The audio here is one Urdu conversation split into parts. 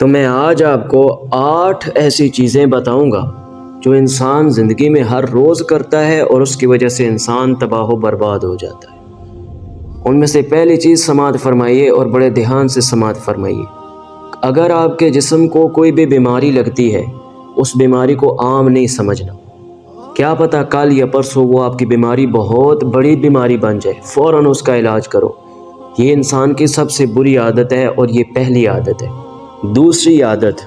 تو میں آج آپ کو 8 ایسی چیزیں بتاؤں گا جو انسان زندگی میں ہر روز کرتا ہے اور اس کی وجہ سے انسان تباہ و برباد ہو جاتا ہے۔ ان میں سے پہلی چیز سماعت فرمائیے اور بڑے دھیان سے سماعت فرمائیے۔ اگر آپ کے جسم کو کوئی بھی بیماری لگتی ہے، اس بیماری کو عام نہیں سمجھنا۔ کیا پتہ کل یا پرسوں وہ آپ کی بیماری بہت بڑی بیماری بن جائے، فوراً اس کا علاج کرو۔ یہ انسان کی سب سے بری عادت ہے اور یہ پہلی عادت ہے۔ دوسری عادت،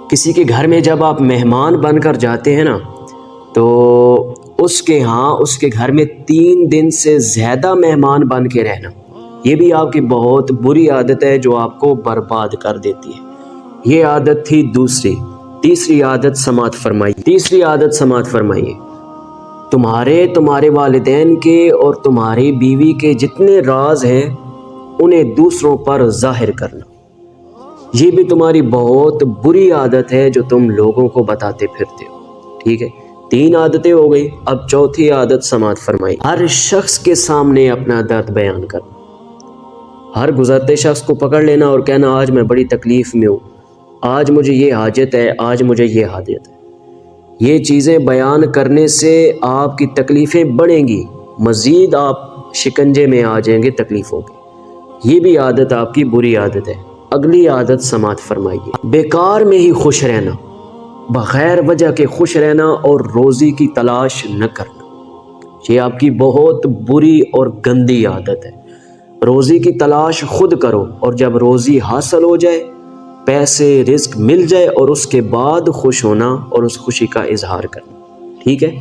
کسی کے گھر میں جب آپ مہمان بن کر جاتے ہیں نا، تو اس کے گھر میں 3 دن سے زیادہ مہمان بن کے رہنا، یہ بھی آپ کی بہت بری عادت ہے جو آپ کو برباد کر دیتی ہے۔ یہ عادت تھی دوسری۔ تیسری عادت سماعت فرمائیے۔ تمہارے والدین کے اور تمہاری بیوی کے جتنے راز ہیں انہیں دوسروں پر ظاہر کرنا، یہ بھی تمہاری بہت بری عادت ہے جو تم لوگوں کو بتاتے پھرتے ہو۔ ٹھیک ہے، 3 عادتیں ہو گئی، اب چوتھی عادت سماعت فرمائی۔ ہر شخص کے سامنے اپنا درد بیان کرنا، ہر گزرتے شخص کو پکڑ لینا اور کہنا آج میں بڑی تکلیف میں ہوں، آج مجھے یہ حاجت ہے، آج مجھے یہ حاجت ہے۔ یہ چیزیں بیان کرنے سے آپ کی تکلیفیں بڑھیں گی، مزید آپ شکنجے میں آ جائیں گے تکلیفوں کے۔ یہ بھی عادت آپ کی بری عادت ہے۔ اگلی عادت سماعت فرمائیے۔ بیکار میں ہی خوش رہنا، بغیر وجہ کے خوش رہنا اور روزی کی تلاش نہ کرنا، یہ آپ کی بہت بری اور گندی عادت ہے۔ روزی کی تلاش خود کرو اور جب روزی حاصل ہو جائے، پیسے رزق مل جائے، اور اس کے بعد خوش ہونا اور اس خوشی کا اظہار کرنا۔ ٹھیک ہے،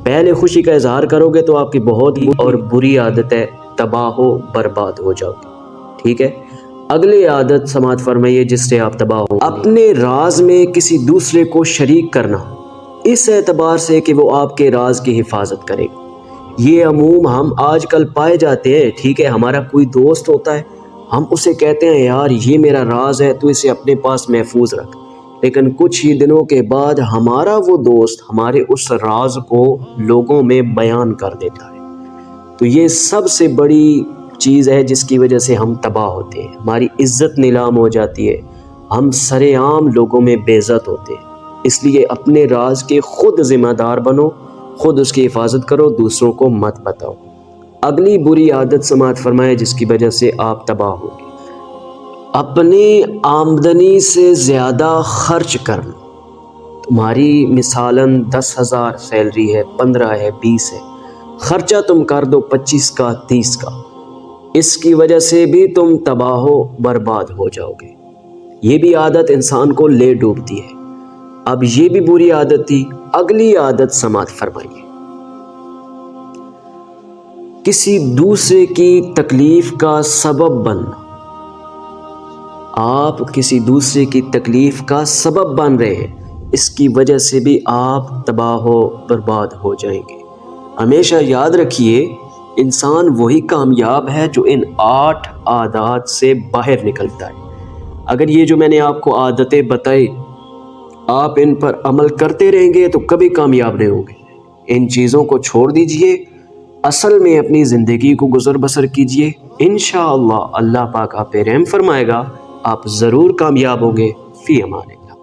پہلے خوشی کا اظہار کرو گے تو آپ کی بہت اور بری عادت ہے، تباہ و برباد ہو جاؤ گے۔ ٹھیک ہے، اگلی عادت سماعت فرمائیے جس سے آپ تباہ ہو، اپنے راز میں کسی دوسرے کو شریک کرنا، اس اعتبار سے کہ وہ آپ کے راز کی حفاظت کرے گا۔ یہ عموم ہم آج کل پائے جاتے ہیں۔ ٹھیک ہے، ہمارا کوئی دوست ہوتا ہے، ہم اسے کہتے ہیں یار یہ میرا راز ہے تو اسے اپنے پاس محفوظ رکھ، لیکن کچھ ہی دنوں کے بعد ہمارا وہ دوست ہمارے اس راز کو لوگوں میں بیان کر دیتا ہے۔ تو یہ سب سے بڑی چیز ہے جس کی وجہ سے ہم تباہ ہوتے ہیں، ہماری عزت نیلام ہو جاتی ہے، ہم سر عام لوگوں میں بے عزت ہوتے ہیں۔ اس لیے اپنے راز کے خود ذمہ دار بنو، خود اس کی حفاظت کرو، دوسروں کو مت بتاؤ۔ اگلی بری عادت سماعت فرمائے جس کی وجہ سے آپ تباہ ہوگے، اپنی آمدنی سے زیادہ خرچ کرنا۔ تمہاری مثالاً 10,000 سیلری ہے، 15 ہے، 20 ہے، خرچہ تم کر دو 25 کا، 30 کا، اس کی وجہ سے بھی تم تباہ و برباد ہو جاؤ گے۔ یہ بھی عادت انسان کو لے ڈوبتی ہے۔ اب یہ بھی بری عادت تھی۔ اگلی عادت سماعت فرمائیے، کسی دوسرے کی تکلیف کا سبب بننا۔ آپ کسی دوسرے کی تکلیف کا سبب بن رہے ہیں، اس کی وجہ سے بھی آپ تباہ و برباد ہو جائیں گے۔ ہمیشہ یاد رکھیے، انسان وہی کامیاب ہے جو ان 8 عادات سے باہر نکلتا ہے۔ اگر یہ جو میں نے آپ کو عادتیں بتائی، آپ ان پر عمل کرتے رہیں گے تو کبھی کامیاب نہیں ہوں گے۔ ان چیزوں کو چھوڑ دیجئے، اصل میں اپنی زندگی کو گزر بسر کیجئے، انشاءاللہ اللہ پاک آپ پہ رحم فرمائے گا، آپ ضرور کامیاب ہوں گے۔ فی امان اللہ۔